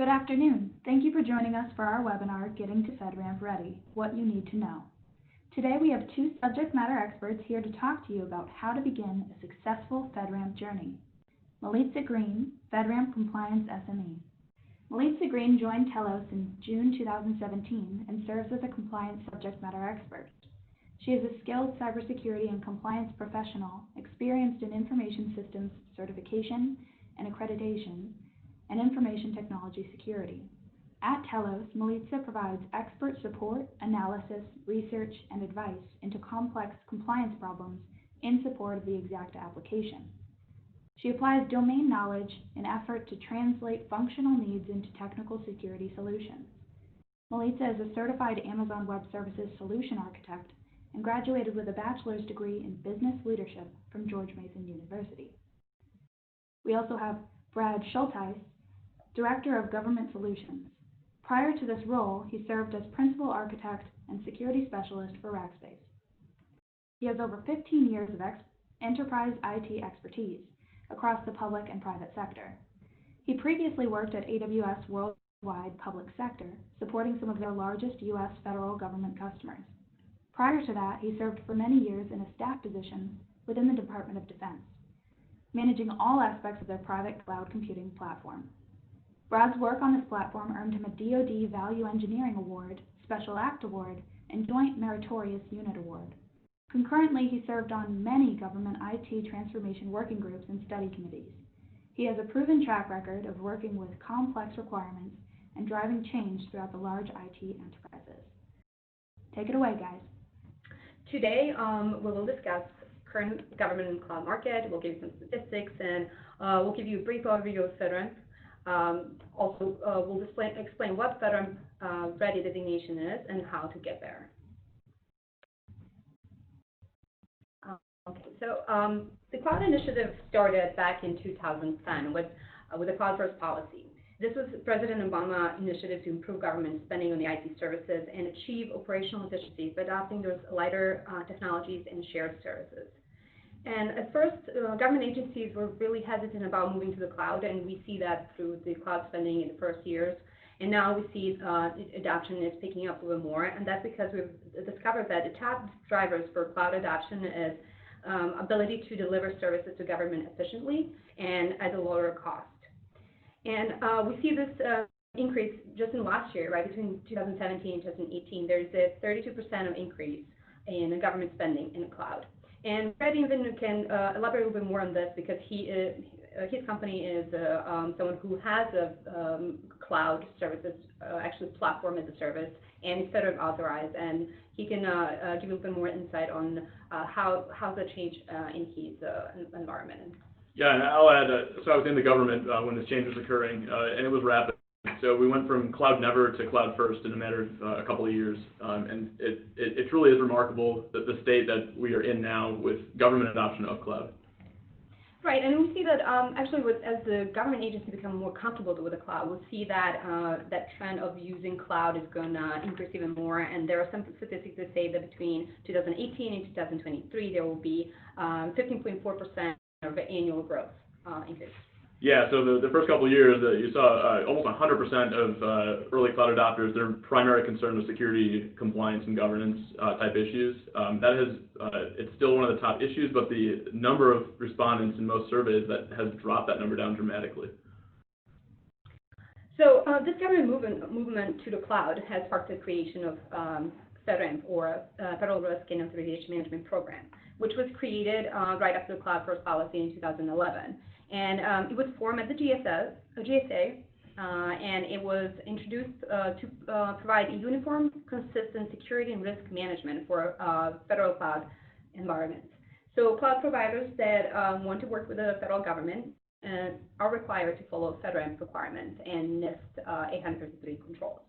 Good afternoon. Thank you for joining us for our webinar, Getting to FedRAMP Ready, What You Need to Know. Today we have two subject matter experts here to talk to you about how to begin a successful FedRAMP journey. Milica Green, FedRAMP Compliance SME. Milica Green joined Telos in June 2017 and serves as a compliance subject matter expert. She is a skilled cybersecurity and compliance professional, experienced in information systems certification and accreditation, and information technology security. At Telos, Milica provides expert support, analysis, research, and advice into complex compliance problems in support of the Exacta application. She applies domain knowledge in effort to translate functional needs into technical security solutions. Milica is a certified Amazon Web Services solution architect and graduated with a bachelor's degree in business leadership from George Mason University. We also have Brad Schulteis, Director of Government Solutions. Prior to this role, he served as Principal Architect and Security Specialist for Rackspace. He has over 15 years of enterprise IT expertise across the public and private sector. He previously worked at AWS Worldwide Public Sector, supporting some of their largest U.S. federal government customers. Prior to that, he served for many years in a staff position within the Department of Defense, managing all aspects of their private cloud computing platform. Brad's work on this platform earned him a DoD Value Engineering Award, Special Act Award, and Joint Meritorious Unit Award. Concurrently, he served on many government IT transformation working groups and study committees. He has a proven track record of working with complex requirements and driving change throughout the large IT enterprises. Take it away, guys. Today, we will discuss current government and cloud market. We'll give you some statistics, and we'll give you a brief overview of FedRAMP. Also, we'll explain what FedRAMP Ready designation is and how to get there. Okay, so the cloud initiative started back in 2010 with the Cloud First policy. This was President Obama's initiative to improve government spending on the IT services and achieve operational efficiencies by adopting those lighter technologies and shared services. And at first, government agencies were really hesitant about moving to the cloud, and we see that through the cloud spending in the first years. And now we see adoption is picking up a little more, and that's because we've discovered that the top drivers for cloud adoption is ability to deliver services to government efficiently and at a lower cost. And we see this increase just in last year, right, between 2017 and 2018. There's a 32% of increase in government spending in the cloud. And Brad even can elaborate a little bit more on this because his company is someone who has a cloud services, actually platform as a service, and is FedRAMP authorized, and he can give a little bit more insight on how the change in his environment. Yeah, and I'll add, so I was in the government when this change was occurring, and it was rapid. So we went from cloud never to cloud first in a matter of a couple of years, and it truly is remarkable that the state that we are in now with government adoption of cloud. Right, and we see that actually as the government agencies become more comfortable with the cloud, we'll see that that trend of using cloud is going to increase even more, and there are some statistics that say that between 2018 and 2023, there will be 15.4% of annual growth increase. Yeah, so the first couple of years, you saw almost 100% of early cloud adopters, their primary concern was security, compliance, and governance type issues. It's still one of the top issues, but the number of respondents in most surveys that has dropped that number down dramatically. So this government movement to the cloud has sparked the creation of FedRAMP, or Federal Risk and Remediation Management Program, which was created right after the Cloud First policy in 2011. And it was formed at the GSA, and it was introduced to provide a uniform, consistent security and risk management for federal cloud environments. So cloud providers that want to work with the federal government are required to follow FedRAMP requirements and NIST 853 controls.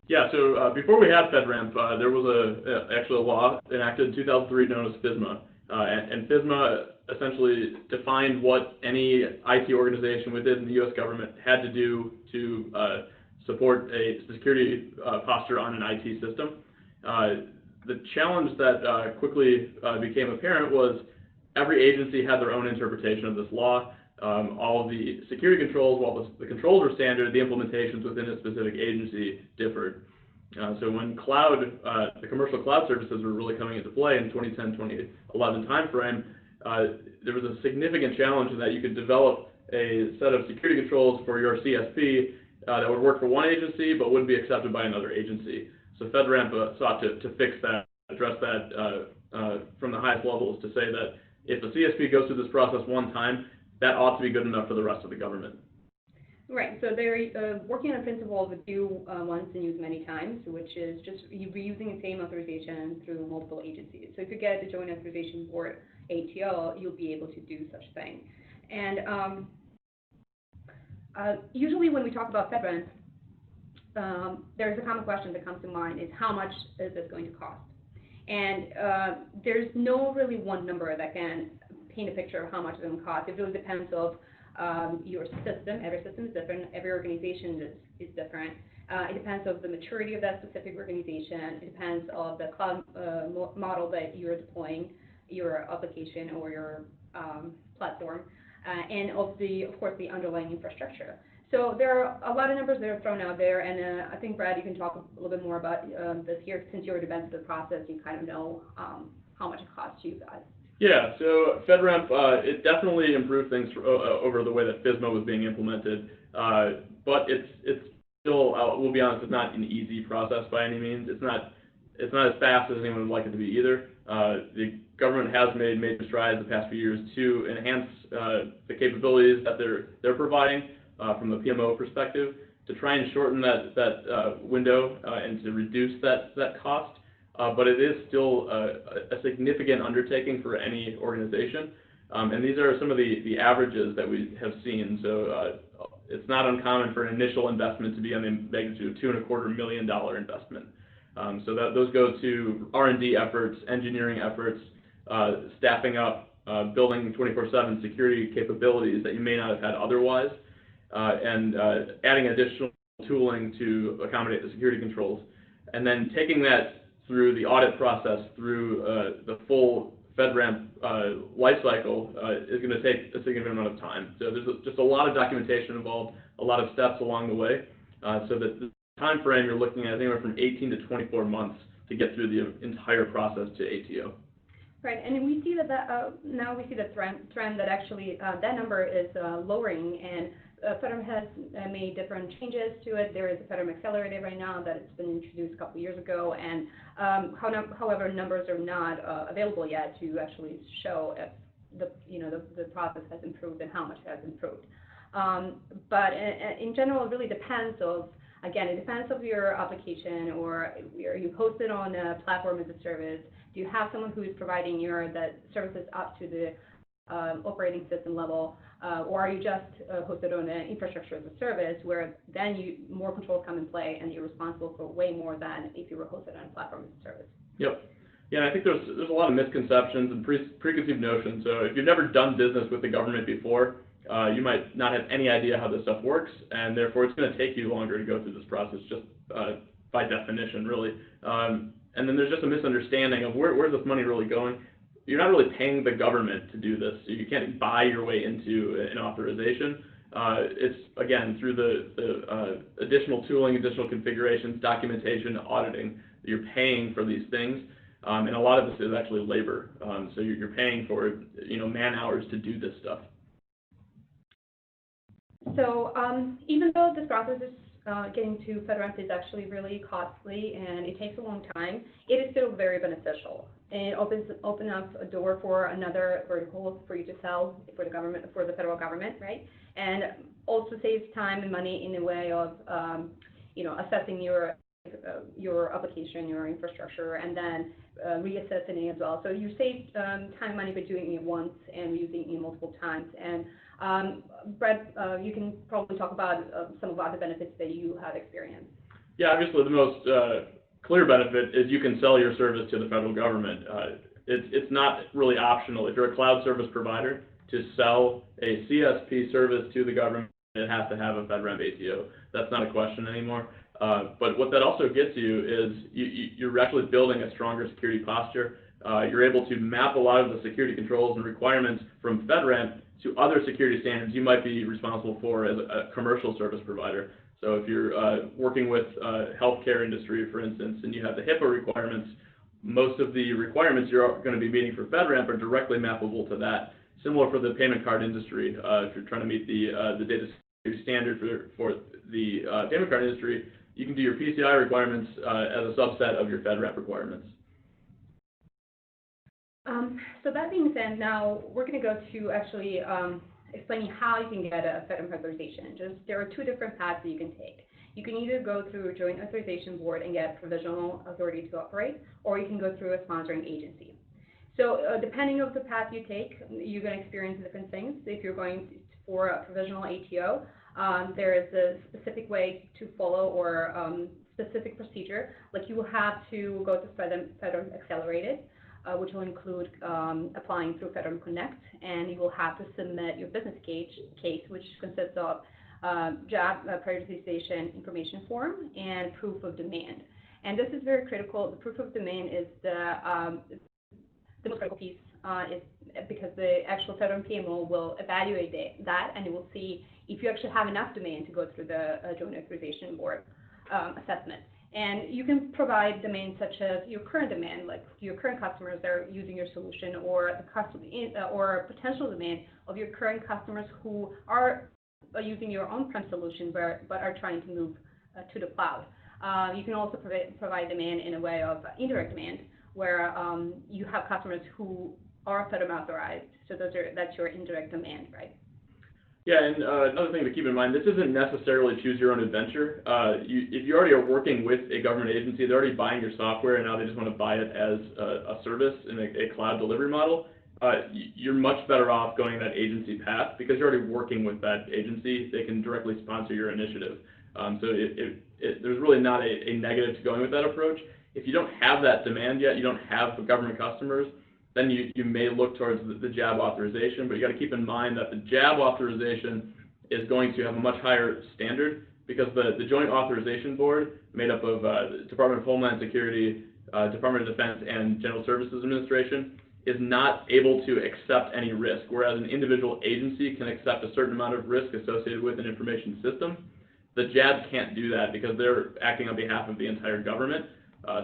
Yeah, so before we had FedRAMP, there was actually a law enacted in 2003 known as FISMA, and FISMA essentially defined what any IT organization within the U.S. government had to do to support a security posture on an IT system. The challenge that quickly became apparent was every agency had their own interpretation of this law. all of the security controls, while the controls were standard, the implementations within a specific agency differed. So when the commercial cloud services were really coming into play in 2010-2011 timeframe, there was a significant challenge in that you could develop a set of security controls for your CSP that would work for one agency but wouldn't be accepted by another agency. So FedRAMP sought to fix that, address that from the highest levels, to say that if a CSP goes through this process one time, that ought to be good enough for the rest of the government. Right, so they're working on a principle of do once and use many times, which is just reusing the same authorization through multiple agencies. So if you get the Joint Authorization Board ATO, you'll be able to do such thing. And usually when we talk about FedRAMP, there's a common question that comes to mind is how much is this going to cost? And there's no really one number that can paint a picture of how much it's going to cost. It really depends on your system. Every system is different. Every organization is different. It depends on the maturity of that specific organization. It depends on the cloud model that you're deploying your application or your platform, and of course, the underlying infrastructure. So there are a lot of numbers that are thrown out there, and I think, Brad, you can talk a little bit more about this here. Since you're advanced in the process, you kind of know how much it costs you guys. Yeah, so FedRAMP, it definitely improved things over the way that FISMA was being implemented, but it's still, we'll be honest, it's not an easy process by any means. It's not as fast as anyone would like it to be either. The government has made major strides the past few years to enhance the capabilities that they're providing from the PMO perspective, to try and shorten that window and to reduce that cost. But it is still a significant undertaking for any organization. And these are some of the averages that we have seen. So it's not uncommon for an initial investment to be on the magnitude of $2.25 million investment. So those go to R&D efforts, engineering efforts, staffing up, building 24/7 security capabilities that you may not have had otherwise, and adding additional tooling to accommodate the security controls, and then taking that through the audit process, through the full FedRAMP lifecycle, is going to take a significant amount of time. So there's just a lot of documentation involved, a lot of steps along the way, so that the time frame you're looking at anywhere from 18 to 24 months to get through the entire process to ATO. Right, and we see that now we see the trend that actually that number is lowering, and FedRAMP has made different changes to it. There is a FedRAMP Accelerator right now that has been introduced a couple years ago, and however, numbers are not available yet to actually show if the process has improved and how much it has improved. But in general, it really depends of, again, it depends of your application, or are you hosted on a platform as a service? Do you have someone who is providing that services up to the operating system level, or are you just hosted on an infrastructure as a service, where then more controls come in play and you're responsible for way more than if you were hosted on a platform as a service? Yep. Yeah, and I think there's a lot of misconceptions and preconceived notions. So if you've never done business with the government before, you might not have any idea how this stuff works, and therefore it's going to take you longer to go through this process, just by definition, really. And then there's just a misunderstanding of where's this money really going. You're not really paying the government to do this. So you can't buy your way into an authorization. It's, again, through the additional tooling, additional configurations, documentation, auditing, that you're paying for these things. And a lot of this is actually labor. So you're paying for man hours to do this stuff. So even though this process is getting to FedRAMP is actually really costly and it takes a long time, it is still very beneficial. And it opens up a door for another vertical for you to sell for the government, for the federal government, right? And also saves time and money in the way of assessing your application, your infrastructure, and then reassessing it as well. So you save time and money by doing it once and using it multiple times. And Brad, you can probably talk about some of the other benefits that you have experienced. Yeah, obviously the most clear benefit is you can sell your service to the federal government. It's not really optional. If you're a cloud service provider, to sell a CSP service to the government, it has to have a FedRAMP ATO. That's not a question anymore. But what that also gets you is you're actually building a stronger security posture. You're able to map a lot of the security controls and requirements from FedRAMP to other security standards you might be responsible for as a commercial service provider. So if you're working with healthcare industry, for instance, and you have the HIPAA requirements, most of the requirements you're going to be meeting for FedRAMP are directly mappable to that. Similar for the payment card industry, if you're trying to meet the data security standard for the payment card industry, you can do your PCI requirements as a subset of your FedRAMP requirements. So that being said, now we're going to go to actually explaining how you can get a FedRAMP authorization. There are two different paths that you can take. You can either go through a joint authorization board and get provisional authority to operate, or you can go through a sponsoring agency. So depending on the path you take, you're going to experience different things. If you're going for a provisional ATO, there is a specific way to follow or specific procedure. Like you will have to go to FedRAMP Accelerated, which will include applying through FedRAMP Connect, and you will have to submit your business case, which consists of job prioritization information form and proof of demand. And this is very critical. The proof of demand is the most critical piece, because the actual FedRAMP PMO will evaluate that, and it will see if you actually have enough demand to go through the Joint Authorization Board assessment. And you can provide demand such as your current demand, like your current customers that are using your solution, or the customer, or potential demand of your current customers who are using your on-prem solution but are trying to move to the cloud. You can also provide demand in a way of indirect demand, where you have customers who are FedRAMP authorized, so that's your indirect demand, right? Yeah, and another thing to keep in mind, this isn't necessarily choose your own adventure. If you already are working with a government agency, they're already buying your software, and now they just want to buy it as a service in a cloud delivery model, you're much better off going that agency path because you're already working with that agency. They can directly sponsor your initiative. So there's really not a negative to going with that approach. If you don't have that demand yet, you don't have the government customers, then you may look towards the JAB authorization, but you got to keep in mind that the JAB authorization is going to have a much higher standard because the Joint Authorization Board, made up of the Department of Homeland Security, Department of Defense, and General Services Administration, is not able to accept any risk, whereas an individual agency can accept a certain amount of risk associated with an information system. The JAB can't do that because they're acting on behalf of the entire government,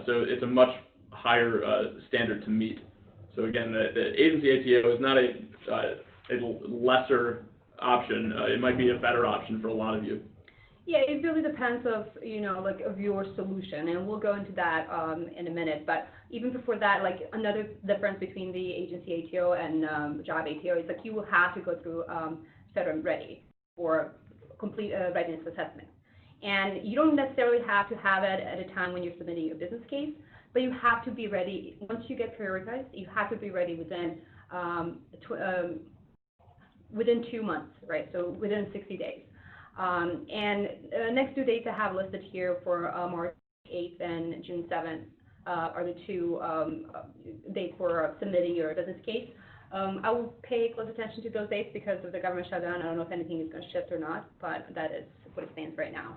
so it's a much higher standard to meet. So again, the agency ATO is not a lesser option. It might be a better option for a lot of you. Yeah, it really depends of your solution, and we'll go into that in a minute. But even before that, like another difference between the agency ATO and job ATO is like you will have to go through FedRAMP Ready or complete readiness assessment, and you don't necessarily have to have it at a time when you're submitting your business case. But you have to be ready, once you get prioritized, you have to be ready within 2 months, right? So within 60 days. And next due dates I have listed here for March 8th and June 7th are the two dates for submitting your business case. I will pay close attention to those dates because of the government shutdown. I don't know if anything is going to shift or not, but that is what it stands right now.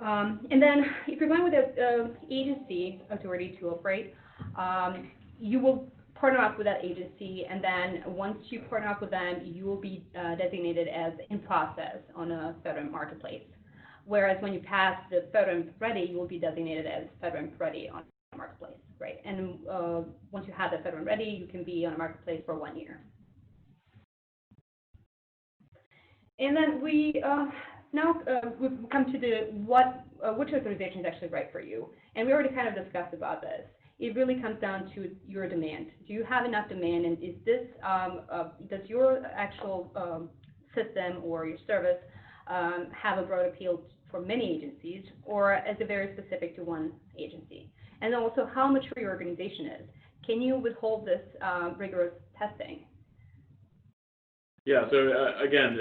And then if you're going with an agency authority to operate, you will partner up with that agency, and then once you partner up with them, you will be designated as in process on a FedRAMP marketplace. Whereas when you pass the FedRAMP Ready, you will be designated as FedRAMP Ready on a marketplace, right? And once you have the FedRAMP Ready, you can be on a marketplace for 1 year. And then now we've come to which authorization is actually right for you. And we already kind of discussed about this. It really comes down to your demand. Do you have enough demand, and is this, does your actual system or your service have a broad appeal for many agencies, or is it very specific to one agency? And then also how mature your organization is. Can you withhold this rigorous testing? Yeah, so again,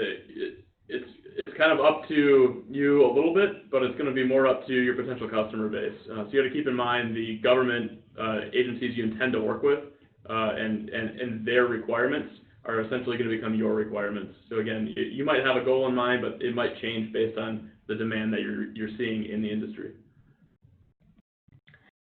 it's kind of up to you a little bit, but it's going to be more up to your potential customer base. So you got to keep in mind the government agencies you intend to work with and their requirements are essentially going to become your requirements. So again, you might have a goal in mind, but it might change based on the demand that you're seeing in the industry.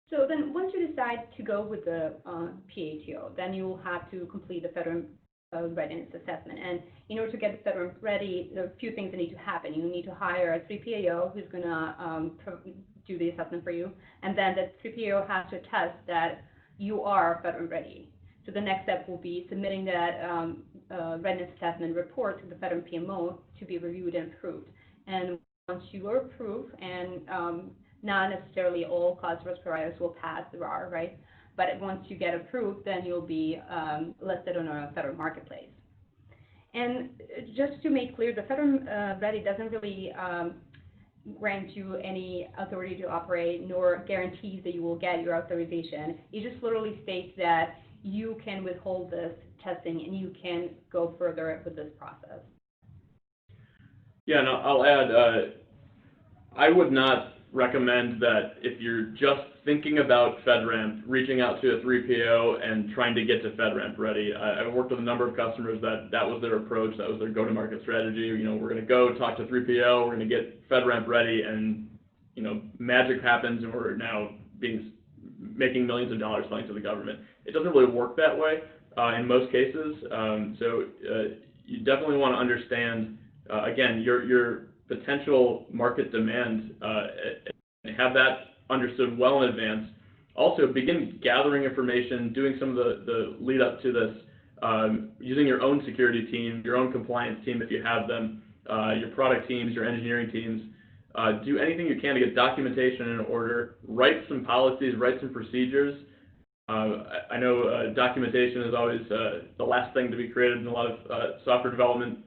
So then once you decide to go with the PATO, then you will have to complete the FedRAMP readiness assessment. And in order to get the FedRAMP ready, there are a few things that need to happen. You need to hire a 3PAO who's going to do the assessment for you, and then the 3PAO has to attest that you are FedRAMP ready. So the next step will be submitting that readiness assessment report to the FedRAMP PMO to be reviewed and approved. And once you are approved, and not necessarily all cloud service providers will pass the RAR, right? But once you get approved, then you'll be listed on a federal marketplace. And just to make clear, the FedRAMP Ready doesn't really grant you any authority to operate, nor guarantees that you will get your authorization. It just literally states that you can withhold this testing and you can go further with this process. Yeah, and I'll add, I would not recommend that if you're just thinking about FedRAMP, reaching out to a 3PO and trying to get to FedRAMP ready. I've worked with a number of customers that was their approach, that was their go-to-market strategy. You know, we're going to go talk to 3PO, we're going to get FedRAMP ready, and you know, magic happens, and we're now making millions of dollars selling to the government. It doesn't really work that way in most cases. So you definitely want to understand again your potential market demand, and have that understood well in advance. Also, begin gathering information, doing some of the lead up to this, using your own security team, your own compliance team if you have them, your product teams, your engineering teams. Do anything you can to get documentation in order, write some policies, write some procedures. I know documentation is always the last thing to be created in a lot of software development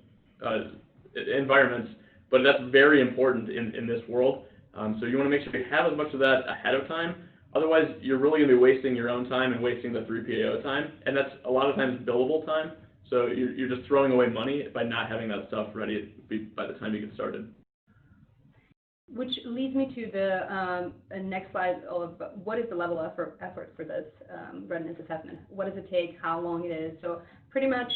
environments, but that's very important in this world. So you want to make sure you have as much of that ahead of time. Otherwise, you're really going to be wasting your own time and wasting the 3PAO time, and that's a lot of times billable time. So you're just throwing away money by not having that stuff ready by the time you get started. Which leads me to the next slide of what is the level of effort for this readiness assessment? What does it take? How long it is? So pretty much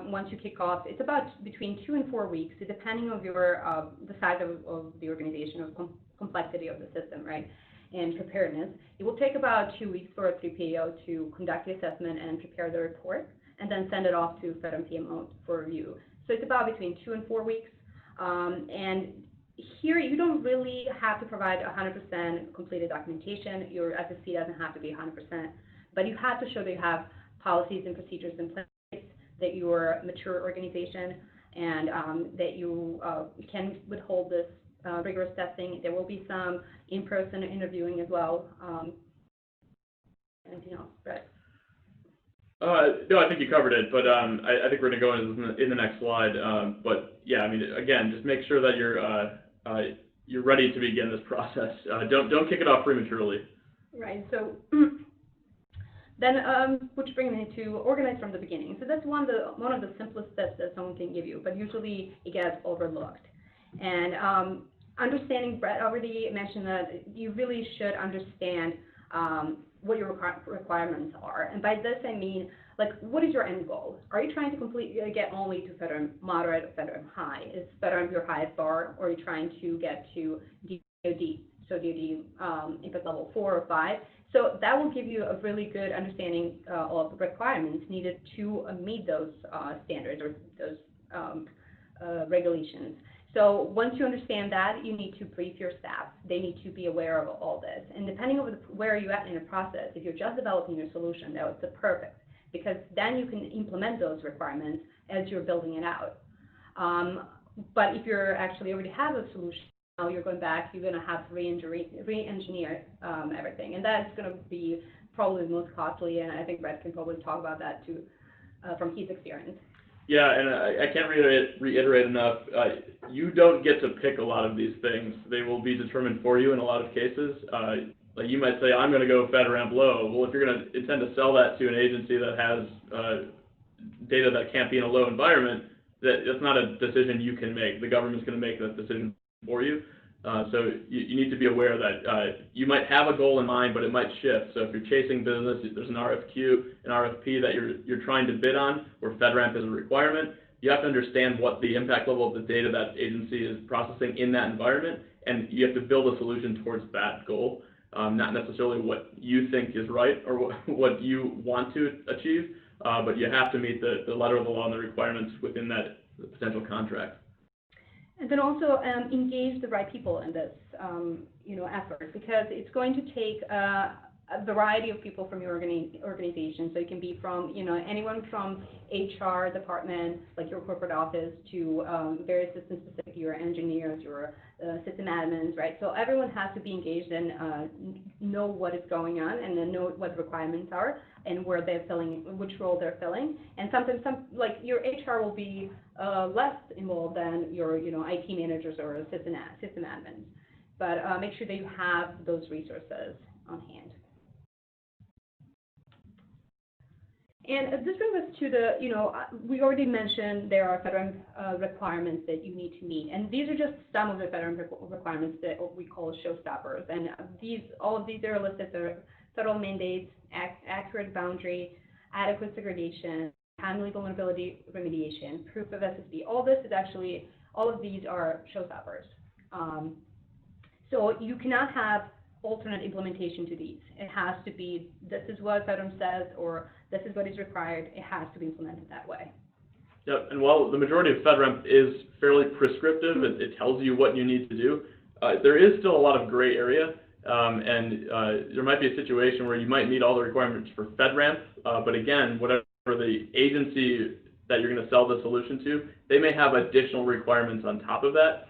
once you kick off, it's about between 2 and 4 weeks, depending on your the size of the organization or complexity of the system, right? And preparedness. It will take about 2 weeks for a 3PAO to conduct the assessment and prepare the report, and then send it off to FedRAMP PMO for review. So it's about between 2 and 4 weeks. And here, you don't really have to provide 100% completed documentation. Your SSC doesn't have to be 100%, but you have to show that you have policies and procedures in place, that you're a mature organization, and that you can withhold this rigorous testing. There will be some in-person interviewing as well. Anything else, Brad? No, I think you covered it, but I think we're going to go in the next slide. But yeah, I mean, again, just make sure that you're ready to begin this process. Don't kick it off prematurely. Right. So then, which brings me to organize from the beginning. So that's one of the simplest steps that someone can give you, but usually it gets overlooked. And understanding, Brett already mentioned that you really should understand what your requirements are. And by this, I mean, like, what is your end goal? Are you trying to get only to FedRAMP moderate or FedRAMP high? Is FedRAMP your highest bar, or are you trying to get to DoD? So DoD impact level 4 or 5. So that will give you a really good understanding of the requirements needed to meet those standards or those regulations. So once you understand that, you need to brief your staff. They need to be aware of all this. And depending on where you're at in the process, if you're just developing your solution, that was perfect, because then you can implement those requirements as you're building it out. But if you're actually already have a solution, now you're going back, you're going to have to re-engineer everything. And that's going to be probably the most costly, and I think Brett can probably talk about that too from his experience. Yeah, and I can't reiterate enough, you don't get to pick a lot of these things. They will be determined for you in a lot of cases. Like you might say, I'm going to go FedRAMP low. Well, if you're going to intend to sell that to an agency that has data that can't be in a low environment, that's not a decision you can make. The government's going to make that decision for you. So you need to be aware that you might have a goal in mind, but it might shift. So if you're chasing business, there's an RFQ, an RFP that you're trying to bid on, where FedRAMP is a requirement, you have to understand what the impact level of the data that agency is processing in that environment, and you have to build a solution towards that goal, not necessarily what you think is right or what you want to achieve. but you have to meet the letter of the law and the requirements within that potential contract. And then also engage the right people in this, effort, because it's going to take a variety of people from your organization. So it can be from, anyone from HR department, like your corporate office, to various system specific, your engineers, your system admins, right? So everyone has to be engaged and know what is going on, and then know what the requirements are and where they're filling, which role they're filling. And sometimes, like your HR will be less involved than your, IT managers or system admins. But make sure that you have those resources on hand. And this brings us to the, we already mentioned there are FedRAMP requirements that you need to meet. And these are just some of the FedRAMP requirements that we call showstoppers. And all of these are listed. They're federal mandates, accurate boundary, adequate segregation, timely vulnerability remediation, proof of SSB. All of these are showstoppers. So you cannot have alternate implementation to these. It has to be, this is what FedRAMP says, or this is what is required. It has to be implemented that way. Yep, and while the majority of FedRAMP is fairly prescriptive, it tells you what you need to do, there is still a lot of gray area, and there might be a situation where you might meet all the requirements for FedRAMP, but again, whatever the agency that you're going to sell the solution to, they may have additional requirements on top of that.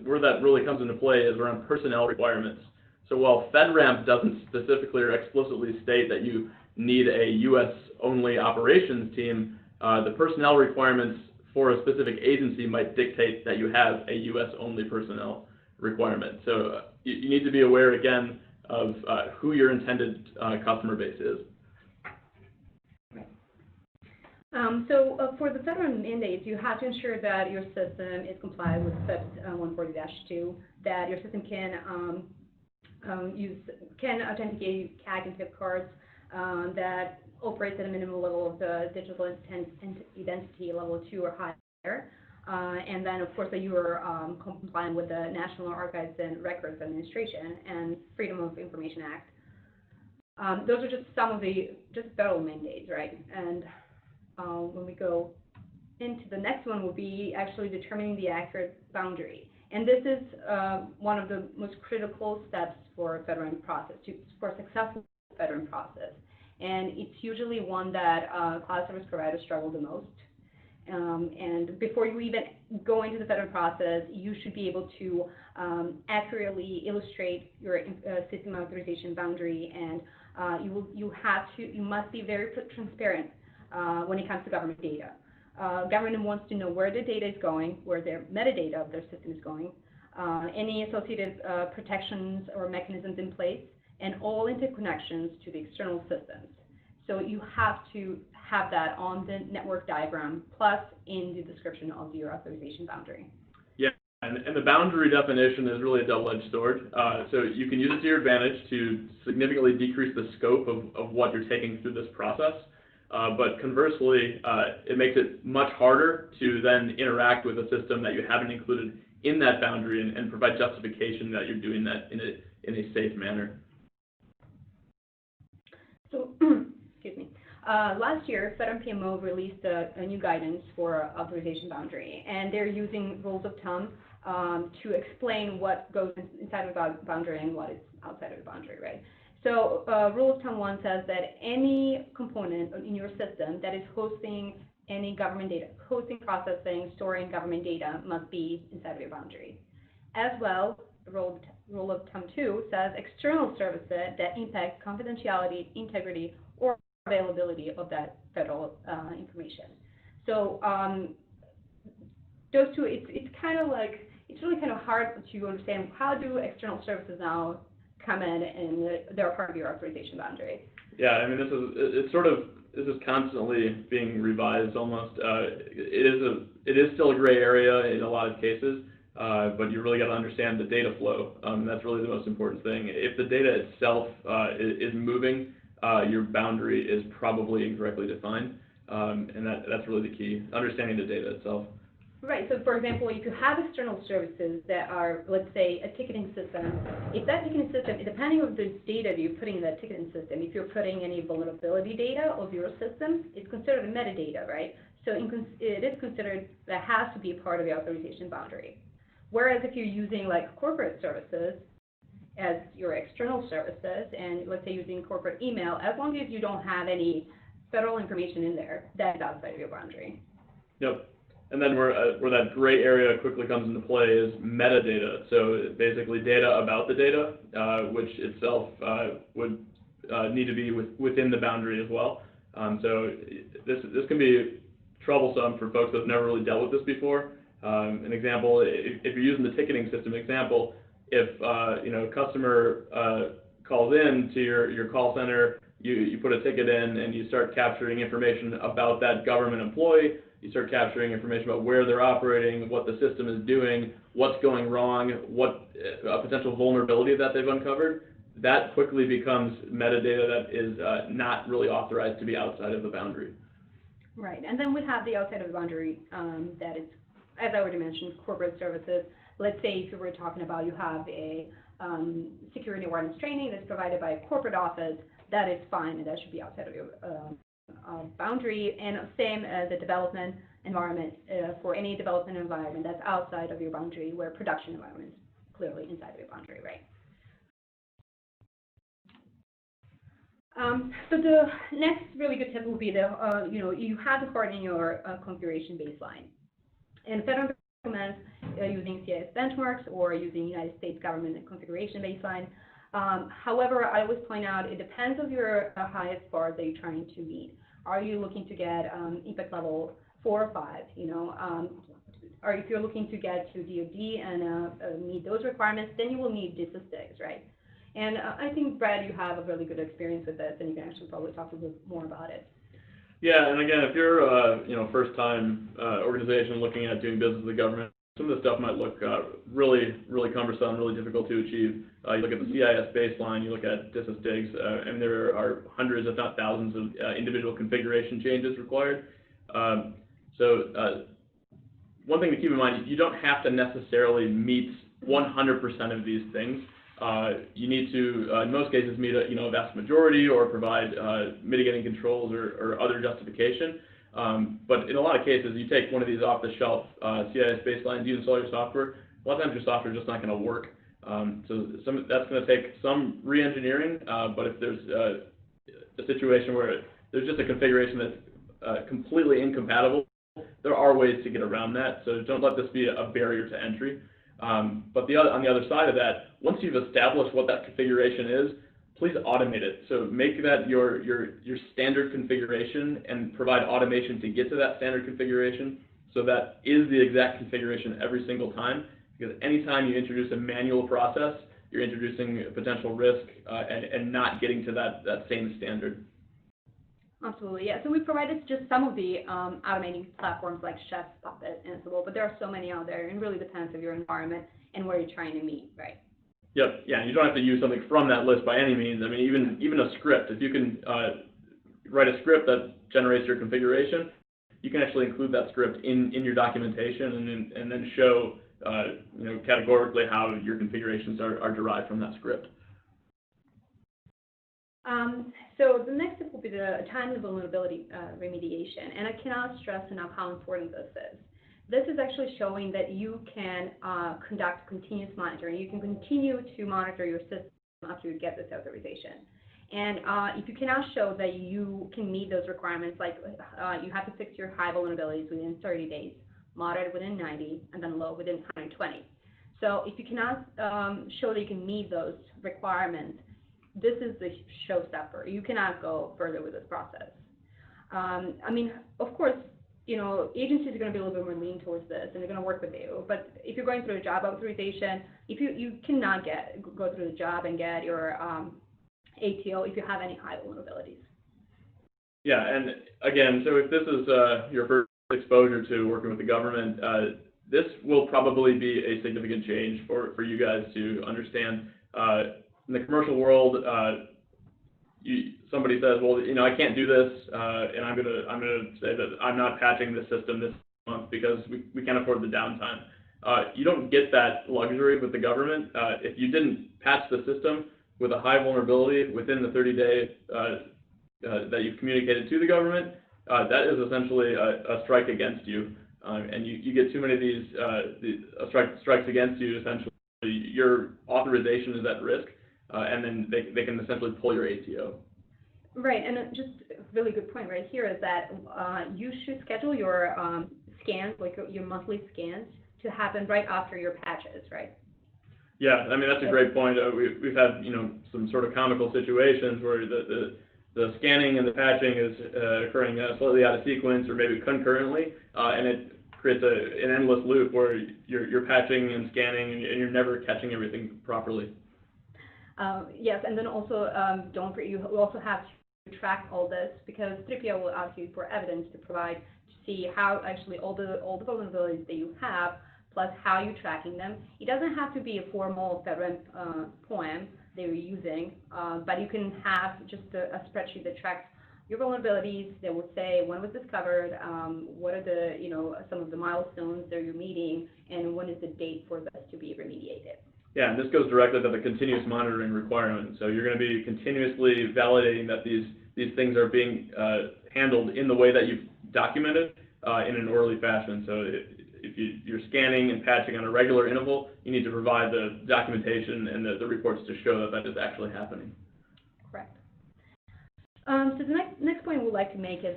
Where that really comes into play is around personnel requirements. So while FedRAMP doesn't specifically or explicitly state that you need a U.S.-only operations team, the personnel requirements for a specific agency might dictate that you have a U.S.-only personnel requirement. So you need to be aware, again, of who your intended customer base is. For the FedRAMP mandates, you have to ensure that your system is compliant with FED 140-2, that your system can authenticate CAG and TIP cards, that operates at a minimum level of the digital identity level 2 or higher, and then of course that you are compliant with the National Archives and Records Administration and Freedom of Information Act. Those are just some of the federal mandates, right? And when we go into the next one, will be actually determining the accurate boundary. And this is one of the most critical steps for FedRAMP process, for a successful FedRAMP process. And it's usually one that cloud service providers struggle the most. And before you even go into the FedRAMP process, you should be able to accurately illustrate your system authorization boundary, and you must be very transparent when it comes to government data. Government wants to know where the data is going, where their metadata of their system is going, any associated protections or mechanisms in place, and all interconnections to the external systems. So you have to have that on the network diagram, plus in the description of your authorization boundary. Yeah, and the boundary definition is really a double-edged sword. So you can use it to your advantage to significantly decrease the scope of what you're taking through this process. But conversely, it makes it much harder to then interact with a system that you haven't included in that boundary and provide justification that you're doing that in a safe manner. So, excuse me. Last year, FedRAMP PMO released a new guidance for authorization boundary, and they're using rules of thumb to explain what goes inside of a boundary and what is outside of the boundary, right? So rule of thumb 1 says that any component in your system that is hosting any government data, hosting, processing, storing government data must be inside of your boundary. As well, rule of thumb 2 says external services that impact confidentiality, integrity, or availability of that federal information. So those two, it's kind of like, it's really kind of hard to understand how do external services now come in and they're part of your authorization boundary. Yeah, I mean, this is constantly being revised almost. It is still a gray area in a lot of cases, but you really got to understand the data flow. That's really the most important thing. If the data itself is moving, your boundary is probably incorrectly defined, and that's really the key, understanding the data itself. Right. So, for example, if you have external services that are, let's say, a ticketing system, if that ticketing system, depending on the data that you're putting in that ticketing system, if you're putting any vulnerability data of your system, it's considered metadata, right? So it is considered, that has to be a part of the authorization boundary. Whereas if you're using like corporate services as your external services, and let's say using corporate email, as long as you don't have any federal information in there, that's outside of your boundary. Yep. And then where that gray area quickly comes into play is metadata. So basically data about the data, which itself would need to be within the boundary as well. So this can be troublesome for folks that have never really dealt with this before. An example, if you're using the ticketing system example, if a customer calls in to your call center, you put a ticket in and you start capturing information about that government employee. You start capturing information about where they're operating, what the system is doing, what's going wrong, what a potential vulnerability that they've uncovered. That quickly becomes metadata that is not really authorized to be outside of the boundary. Right, and then we have the outside of the boundary that is, as I already mentioned, corporate services. Let's say if you were talking about you have a security awareness training that's provided by a corporate office, that is fine, and that should be outside of your boundary, and same as the development environment, for any development environment that's outside of your boundary, where production environment is clearly inside of your boundary, right? So the next really good tip will be the, you have to harden your configuration baseline. And FedRAMP recommends using CIS benchmarks or using United States government configuration baseline. However, I always point out it depends on your highest bar that you're trying to meet. Are you looking to get impact level 4 or 5? Or if you're looking to get to DoD and meet those requirements, then you will need DISA 6, right? And I think, Brad, you have a really good experience with this, and you can actually probably talk a little bit more about it. Yeah, and again, if you're first-time organization looking at doing business with the government, some of the stuff might look really cumbersome, really difficult to achieve. You look at the CIS baseline, you look at DISA STIGs, and there are hundreds, if not thousands, of individual configuration changes required. So one thing to keep in mind, you don't have to necessarily meet 100% of these things. You need to, in most cases, meet a vast majority or provide mitigating controls or other justification. But in a lot of cases, you take one of these off-the-shelf CIS baselines, you install your software. A lot of times your software is just not going to work. So that's going to take some re-engineering. But if there's a situation where there's just a configuration that's completely incompatible, there are ways to get around that. So don't let this be a barrier to entry. But on the other side of that, once you've established what that configuration is, please automate it. So make that your standard configuration and provide automation to get to that standard configuration, so that is the exact configuration every single time. Because anytime you introduce a manual process, you're introducing a potential risk and not getting to that same standard. Absolutely, yeah. So we provided just some of the automating platforms like Chef, Puppet, and Ansible, but there are so many out there, and it really depends on your environment and where you're trying to meet, right? Yep, yeah, you don't have to use something from that list by any means. I mean, even a script, if you can write a script that generates your configuration, you can actually include that script in your documentation and then show categorically how your configurations are derived from that script. So the next step will be the timely vulnerability remediation, and I cannot stress enough how important this is. This is actually showing that you can conduct continuous monitoring. You can continue to monitor your system after you get this authorization. And if you cannot show that you can meet those requirements, like you have to fix your high vulnerabilities within 30 days, moderate within 90, and then low within 120. So if you cannot show that you can meet those requirements, this is the showstopper. You cannot go further with this process. I mean, of course, agencies are going to be a little bit more lean towards this, and they're going to work with you. But if you're going through a job authorization, if you cannot go through the job and get your ATO if you have any high vulnerabilities. Yeah, and again, so if this is your first exposure to working with the government, this will probably be a significant change for you guys to understand. In the commercial world, somebody says, well, I can't do this, and I'm gonna say that I'm not patching the system. This month because we can't afford the downtime. You don't get that luxury with the government. If you didn't patch the system with a high vulnerability within the 30-day that you've communicated to the government, that is essentially a strike against you. And you get too many of these strikes against you, essentially your authorization is at risk, and then they can essentially pull your ATO. Right, and just a really good point right here is that you should schedule your scans, like your monthly scans, to happen right after your patches, right? Yeah, I mean, that's a great point. We've had, some sort of comical situations where the scanning and the patching is occurring slightly out of sequence or maybe concurrently, and it creates an endless loop where you're patching and scanning and you're never catching everything properly. Yes, and then also don't forget, you also have to track all this because 3PL will ask you for evidence to provide to see how actually all the vulnerabilities that you have, plus how you're tracking them. It doesn't have to be a formal FedRAMP poem that you're using, but you can have just a spreadsheet that tracks your vulnerabilities. That will say when was discovered, what are the some of the milestones that you're meeting, and when is the date for this to be remediated. Yeah, and this goes directly to the continuous monitoring requirement. So you're going to be continuously validating that these things are being handled in the way that you've documented in an orderly fashion. So if you're scanning and patching on a regular interval, you need to provide the documentation and the reports to show that that is actually happening. Correct. So the next point we'd like to make is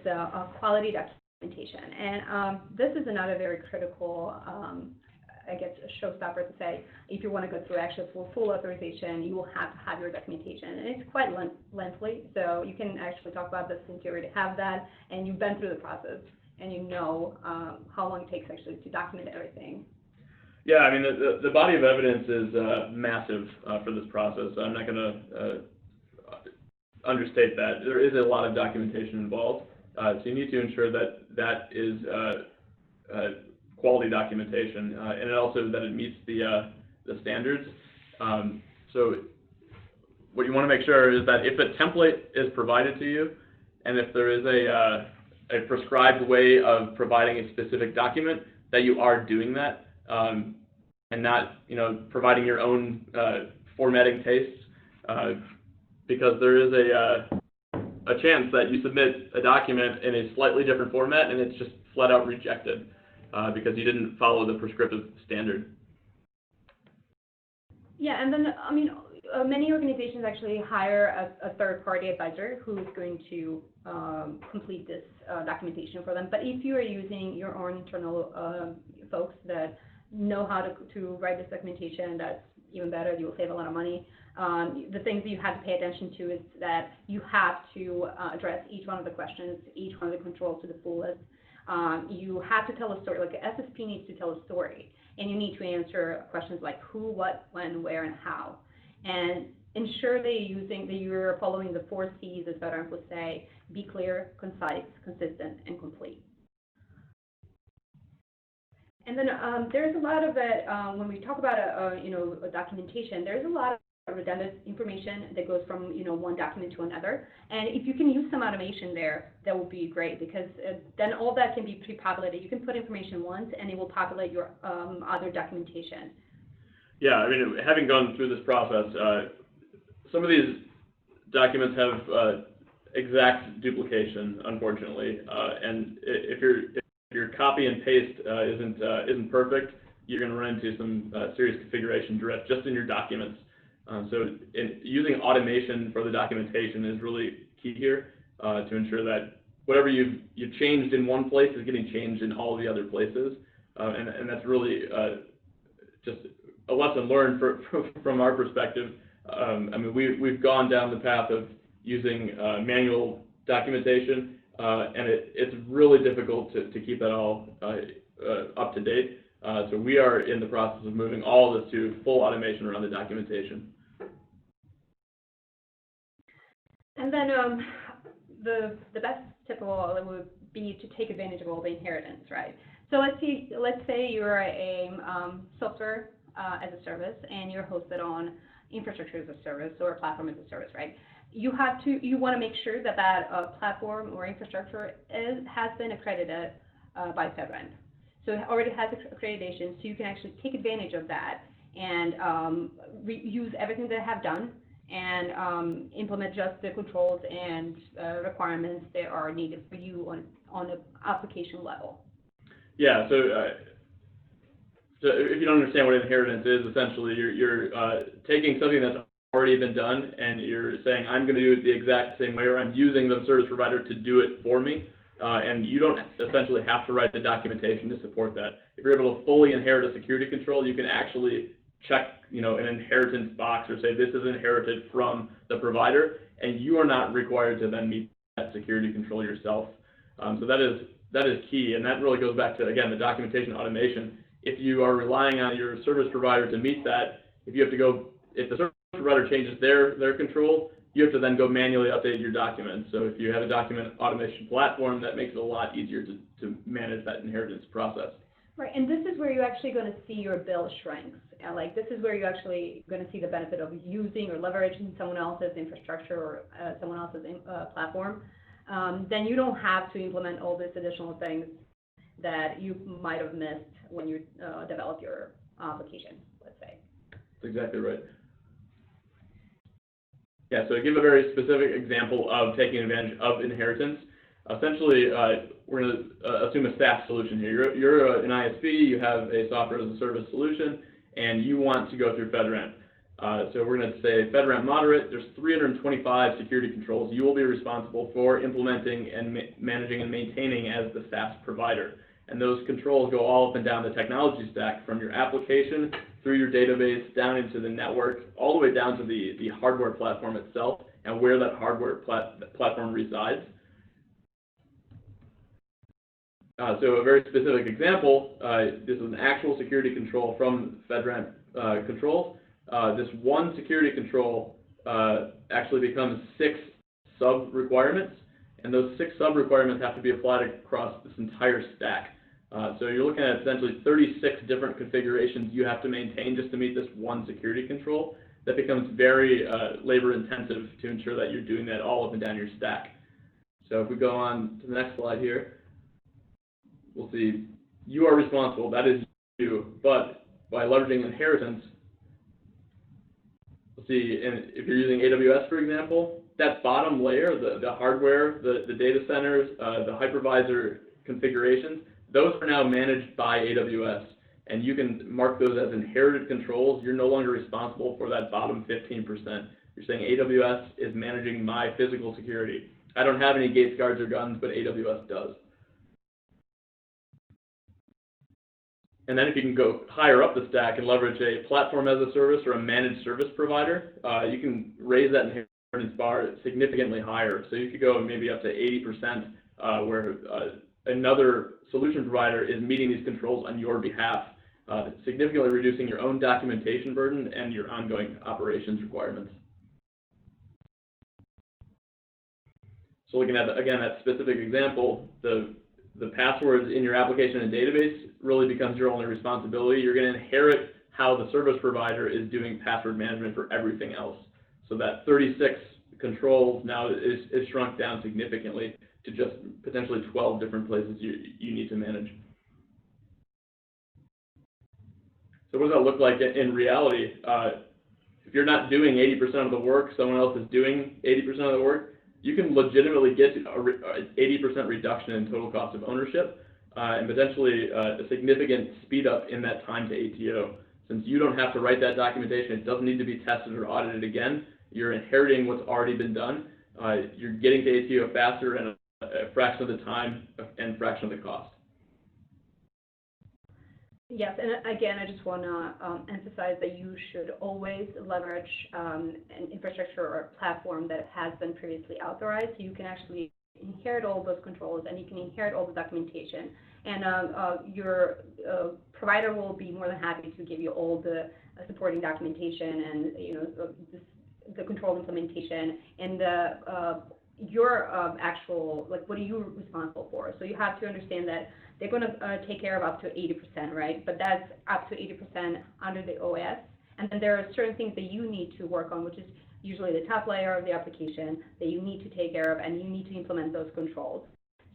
quality documentation. And this is another very critical I guess a showstopper to say, if you want to go through actually full authorization, you will have to have your documentation. And it's quite lengthy, so you can actually talk about this since you already have that, and you've been through the process, and you know how long it takes actually to document everything. Yeah, I mean, the body of evidence is massive for this process. I'm not going to understate that. There is a lot of documentation involved, so you need to ensure that is quality documentation, and also that it meets the standards. So what you want to make sure is that if a template is provided to you, and if there is a prescribed way of providing a specific document, that you are doing that, and not providing your own formatting tastes, because there is a chance that you submit a document in a slightly different format and it's just flat out rejected. Because you didn't follow the prescriptive standard. Yeah, and then, I mean, many organizations actually hire a third-party advisor who is going to complete this documentation for them. But if you are using your own internal folks that know how to write this documentation, that's even better. You will save a lot of money. The things that you have to pay attention to is that you have to address each one of the questions, each one of the controls to the fullest. You have to tell a story, like an SSP needs to tell a story, and you need to answer questions like who, what, when, where, and how. And ensure that you're following the 4 C's, as FedRAMP would say: be clear, concise, consistent, and complete. And then there's a lot of it, when we talk about a documentation, there's a lot of redundant information that goes from one document to another, and if you can use some automation there, that would be great, because then all that can be pre-populated. You can put information once and it will populate your other documentation. Yeah, I mean, having gone through this process, some of these documents have exact duplication, unfortunately, and if your copy and paste isn't perfect, you're going to run into some serious configuration drift just in your documents. So using automation for the documentation is really key here, to ensure that whatever you've changed in one place is getting changed in all the other places, and that's really just a lesson learned from our perspective. I mean, we've gone down the path of using manual documentation, and it's really difficult to keep that all up to date. So we are in the process of moving all of this to full automation around the documentation. And then the best tip of all would be to take advantage of all the inheritance, right? So let's say you're a software as a service and you're hosted on infrastructure as a service or platform as a service, right? You want to make sure that platform or infrastructure has been accredited by FedRAMP. So it already has accreditation, so you can actually take advantage of that and use everything that I have done and implement just the controls and requirements that are needed for you on an application level. Yeah, so if you don't understand what inheritance is, essentially you're taking something that's already been done and you're saying, I'm going to do it the exact same way, or I'm using the service provider to do it for me. And you don't essentially have to write the documentation to support that. If you're able to fully inherit a security control, you can actually check, an inheritance box or say this is inherited from the provider, and you are not required to then meet that security control yourself. So that is key, and that really goes back to, again, the documentation automation. If you are relying on your service provider to meet that, if the service provider changes their control, you have to then go manually update your documents. So if you have a document automation platform, that makes it a lot easier to manage that inheritance process. Right, and this is where you're actually going to see your bill shrinks. And this is where you're actually going to see the benefit of using or leveraging someone else's infrastructure or someone else's platform. Then you don't have to implement all these additional things that you might have missed when you develop your application, let's say. That's exactly right. Yeah, so to give a very specific example of taking advantage of inheritance, essentially, we're going to assume a SaaS solution here. You're an ISP, you have a software as a service solution, and you want to go through FedRAMP. So we're going to say FedRAMP moderate. There's 325 security controls you will be responsible for implementing and managing and maintaining as the SaaS provider. And those controls go all up and down the technology stack, from your application through your database, down into the network, all the way down to the hardware platform itself and where that hardware platform resides. So a very specific example, this is an actual security control from FedRAMP controls. This one security control actually becomes 6 sub-requirements, and those 6 sub-requirements have to be applied across this entire stack. So you're looking at essentially 36 different configurations you have to maintain just to meet this one security control. That becomes very labor-intensive to ensure that you're doing that all up and down your stack. So if we go on to the next slide here, we'll see you are responsible, that is you, but by leveraging inheritance, we'll see, and if you're using AWS, for example, that bottom layer, the hardware, the data centers, the hypervisor configurations, those are now managed by AWS, and you can mark those as inherited controls. You're no longer responsible for that bottom 15%. You're saying AWS is managing my physical security. I don't have any gates, guards, or guns, but AWS does. And then if you can go higher up the stack and leverage a platform as a service or a managed service provider, you can raise that inheritance bar significantly higher. So you could go maybe up to 80%, where another solution provider is meeting these controls on your behalf, significantly reducing your own documentation burden and your ongoing operations requirements. So looking at, again, that specific example, the passwords in your application and database really becomes your only responsibility. You're going to inherit how the service provider is doing password management for everything else. So that 36 controls now is shrunk down significantly to just potentially 12 different places you need to manage. So what does that look like in reality? If you're not doing 80% of the work, someone else is doing 80% of the work, you can legitimately get an 80% reduction in total cost of ownership and potentially a significant speed up in that time to ATO. Since you don't have to write that documentation, it doesn't need to be tested or audited again. You're inheriting what's already been done. You're getting to ATO faster and a fraction of the time and fraction of the cost. Yes, and again, I just want to emphasize that you should always leverage an infrastructure or a platform that has been previously authorized. So you can actually inherit all those controls and you can inherit all the documentation. And your provider will be more than happy to give you all the supporting documentation and the control implementation and your actual, what are you responsible for? So you have to understand that they're going to take care of up to 80%, right? But that's up to 80% under the OS. And then there are certain things that you need to work on, which is usually the top layer of the application that you need to take care of, and you need to implement those controls.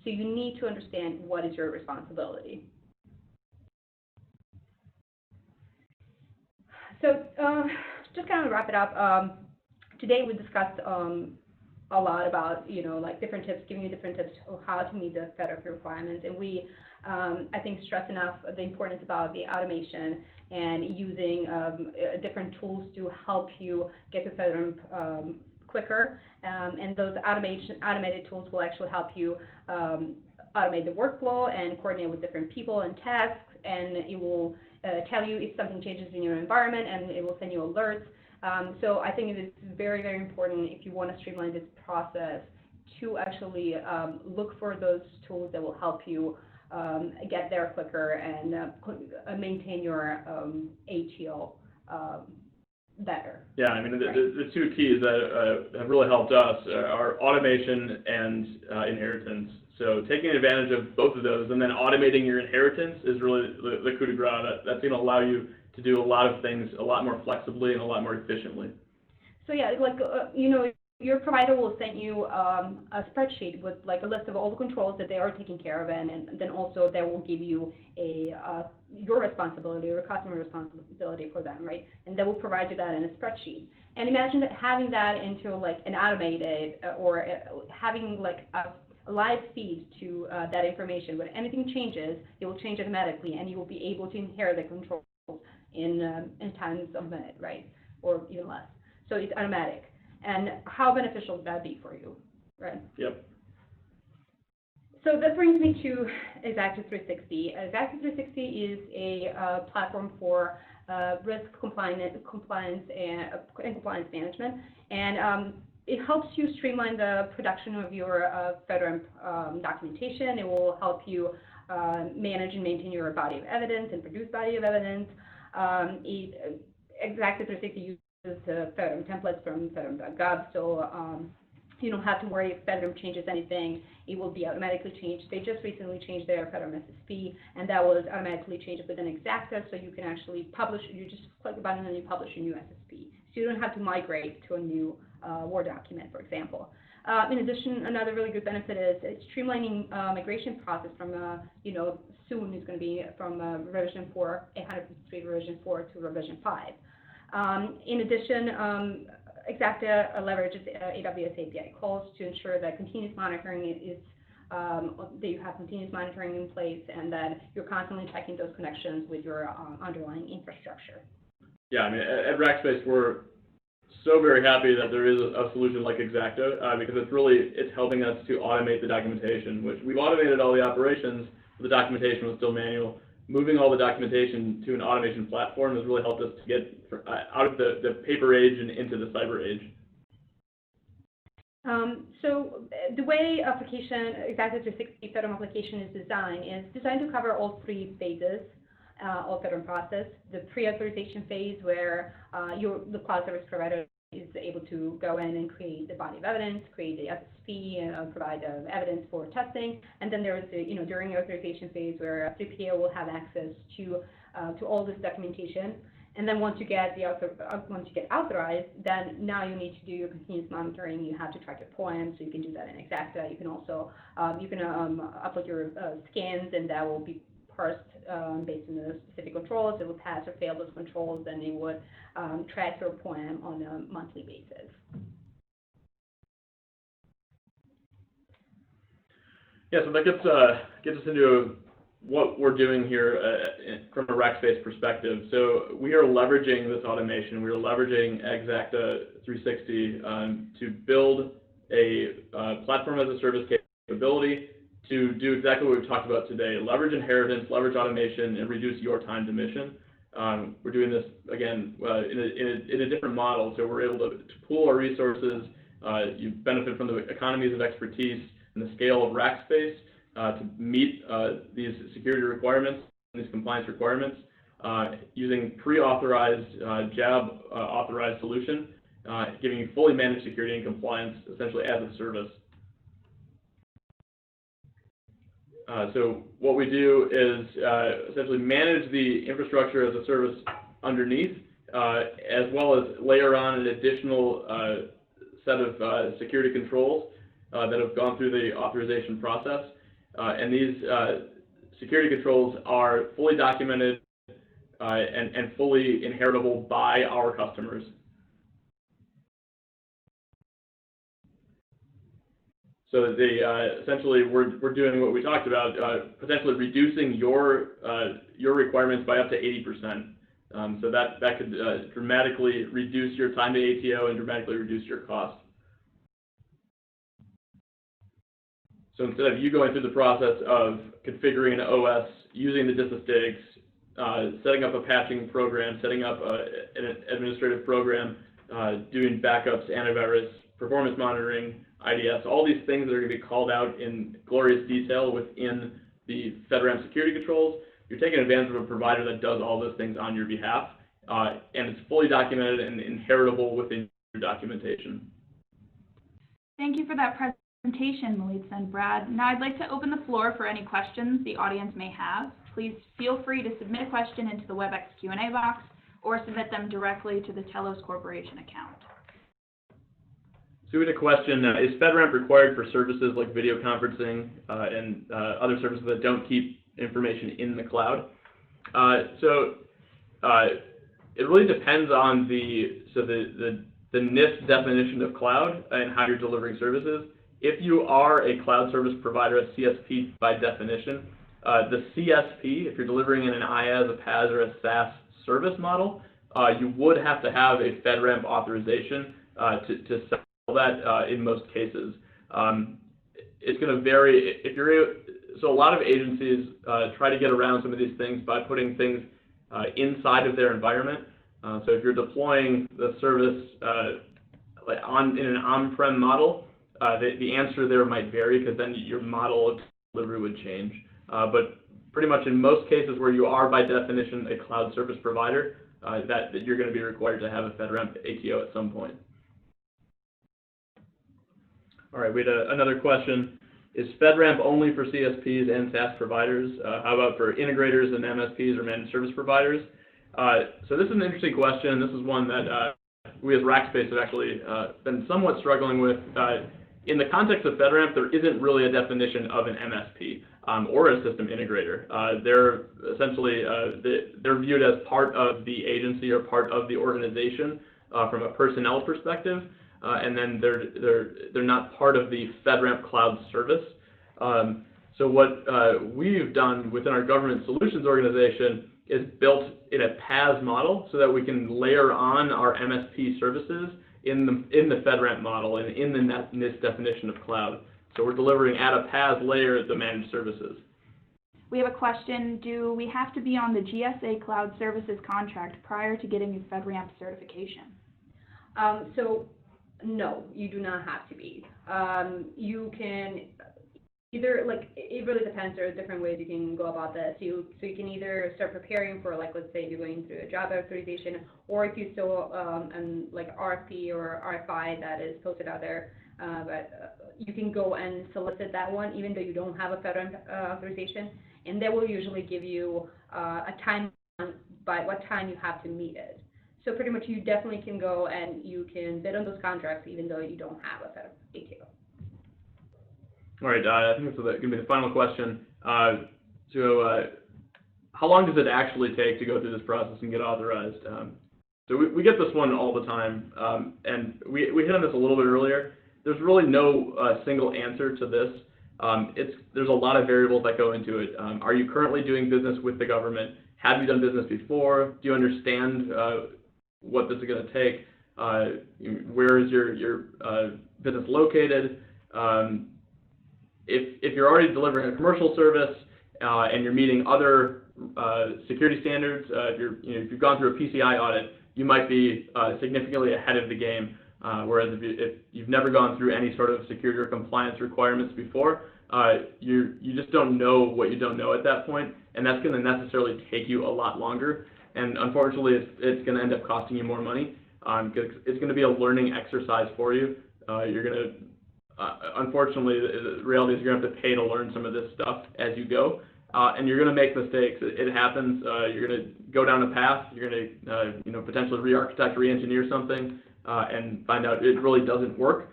So you need to understand what is your responsibility. So just kind of wrap it up. Today we discussed a lot about, like different tips, giving you different tips of how to meet the FedRAMP requirements. And we, I think, stress enough the importance about the automation and using different tools to help you get to FedRAMP quicker. And those automated tools will actually help you automate the workflow and coordinate with different people and tasks. And it will tell you if something changes in your environment, and it will send you alerts. So I think it is very, very important if you want to streamline this process to actually look for those tools that will help you get there quicker and maintain your ATO better. Yeah, I mean, the two keys that have really helped us are automation and inheritance. So taking advantage of both of those and then automating your inheritance is really the coup de grace. That's going to allow you to do a lot of things a lot more flexibly and a lot more efficiently. So yeah, like, your provider will send you a spreadsheet with like a list of all the controls that they are taking care of, and then also they will give you your responsibility or customer responsibility for them, right? And they will provide you that in a spreadsheet. And imagine that having that into like an automated or having like a live feed to that information. When anything changes, it will change automatically, and you will be able to inherit the controls in times of minute, right? Or even less. So it's automatic. And how beneficial would that be for you, right? Yep. So that brings me to Exacta 360. Exacta 360 is a platform for risk compliance and compliance management, and it helps you streamline the production of your FedRAMP documentation. It will help you manage and maintain your body of evidence and produce body of evidence. Exacta 360 uses FedRAMP templates from FedRAMP.gov, so you don't have to worry if FedRAMP changes anything. It will be automatically changed. They just recently changed their FedRAMP SSP, and that was automatically changed within Exacta, so you can actually publish. You just click a button and you publish a new SSP. So you don't have to migrate to a new Word document, for example. In addition, another really good benefit is streamlining migration process from, soon is going to be from revision 4, 853 revision 4 to revision 5. In addition, Exacta leverages AWS API calls to ensure that continuous monitoring is that you have continuous monitoring in place, and that you're constantly checking those connections with your underlying infrastructure. Yeah, I mean, at Rackspace, we're so very happy that there is a solution like Exacta because it's helping us to automate the documentation, which we've automated all the operations, but the documentation was still manual. Moving all the documentation to an automation platform has really helped us to get out of the paper age and into the cyber age. So the way Exacta 360 FedRAMP application is designed to cover all three phases of FedRAMP process. The pre-authorization phase, where the cloud service provider is able to go in and create the body of evidence, create the SSP, and provide evidence for testing. And then there is the during the authorization phase, where a 3PO will have access to all this documentation. And then once you get authorized, then now you need to do your continuous monitoring. You have to track your poems, so you can do that in Exacta. You can also upload your scans, and that will be parsed based on the specific controls. It will pass or fail those controls, and it would track your poem on a monthly basis. Yeah, so that gets us into what we're doing here from a Rackspace perspective. So we are leveraging this automation. We are leveraging Exacta 360 to build a platform as a service capability to do exactly what we've talked about today: leverage inheritance, leverage automation, and reduce your time to mission. We're doing this again in a different model, so we're able to pool our resources. You benefit from the economies of expertise and the scale of Rackspace to meet these security requirements, these compliance requirements, using pre-authorized JAB authorized solution, giving you fully managed security and compliance essentially as a service. So what we do is essentially manage the infrastructure as a service underneath, as well as layer on an additional set of security controls that have gone through the authorization process. And these security controls are fully documented, and fully inheritable by our customers. So essentially we're doing what we talked about, potentially reducing your requirements by up to 80%. So that could dramatically reduce your time to ATO and dramatically reduce your cost. So instead of you going through the process of configuring an OS, using the disastigs, setting up a patching program, setting up an administrative program, doing backups, antivirus, performance monitoring, IDS, all these things that are going to be called out in glorious detail within the FedRAMP security controls, you're taking advantage of a provider that does all those things on your behalf, and it's fully documented and inheritable within your documentation. Thank you for that presentation, Milica and Brad. Now I'd like to open the floor for any questions the audience may have. Please feel free to submit a question into the WebEx Q&A box or submit them directly to the Telos Corporation account. So we had a question, is FedRAMP required for services like video conferencing and other services that don't keep information in the cloud? It really depends on the NIST definition of cloud and how you're delivering services. If you are a cloud service provider, a CSP by definition, the CSP, if you're delivering in an IaaS, a PaaS, or a SaaS service model, you would have to have a FedRAMP authorization to sell that in most cases. It's going to vary. So a lot of agencies try to get around some of these things by putting things inside of their environment. So if you're deploying the service in an on-prem model, the answer there might vary because then your model of delivery would change. But pretty much in most cases where you are by definition a cloud service provider, that you're going to be required to have a FedRAMP ATO at some point. All right, we had another question. Is FedRAMP only for CSPs and SaaS providers? How about for integrators and MSPs or managed service providers? So this is an interesting question. This is one that we as Rackspace have actually been somewhat struggling with. In the context of FedRAMP, there isn't really a definition of an MSP or a system integrator. They're essentially they're viewed as part of the agency or part of the organization from a personnel perspective. And then they're not part of the FedRAMP cloud service. So what we've done within our government solutions organization is built in a PaaS model so that we can layer on our MSP services in the FedRAMP model and in the NIST definition of cloud. So we're delivering at a PaaS layer the managed services. We have a question. Do we have to be on the GSA Cloud Services contract prior to getting a FedRAMP certification? No, you do not have to be. You can either, it really depends. There are different ways you can go about this. So you can either start preparing for, let's say you're going through a job authorization, or if you still RFP or RFI that is posted out there, but you can go and solicit that one even though you don't have a FedRAMP authorization, and they will usually give you a time by what time you have to meet it. So pretty much you definitely can go and you can bid on those contracts even though you don't have a FedRAMP ATO. All right, I think this is going to be the final question. How long does it actually take to go through this process and get authorized? So we get this one all the time, and we hit on this a little bit earlier. There's really no single answer to this. There's a lot of variables that go into it. Are you currently doing business with the government? Have you done business before? Do you understand what this is going to take? Where is your business located? If you're already delivering a commercial service and you're meeting other security standards, if you've gone through a PCI audit, you might be significantly ahead of the game. Whereas if you've never gone through any sort of security or compliance requirements before, you just don't know what you don't know at that point, and that's going to necessarily take you a lot longer. And unfortunately, it's going to end up costing you more money because it's going to be a learning exercise for you. You're going to, unfortunately, the reality is you're going to have to pay to learn some of this stuff as you go, and you're going to make mistakes. It happens. You're going to go down a path. You're going to, potentially re-architect, re-engineer something, and find out it really doesn't work,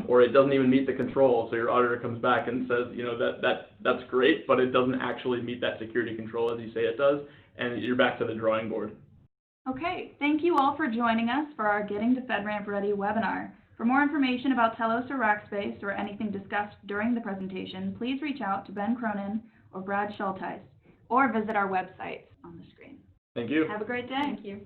or it doesn't even meet the control. So your auditor comes back and says, that's great, but it doesn't actually meet that security control as you say it does. and you're back to the drawing board. Okay, thank you all for joining us for our Getting to FedRAMP Ready webinar. For more information about Telos or Rackspace or anything discussed during the presentation, please reach out to Ben Cronin or Brad Schulteis, or visit our websites on the screen. Thank you. Have a great day. Thank you.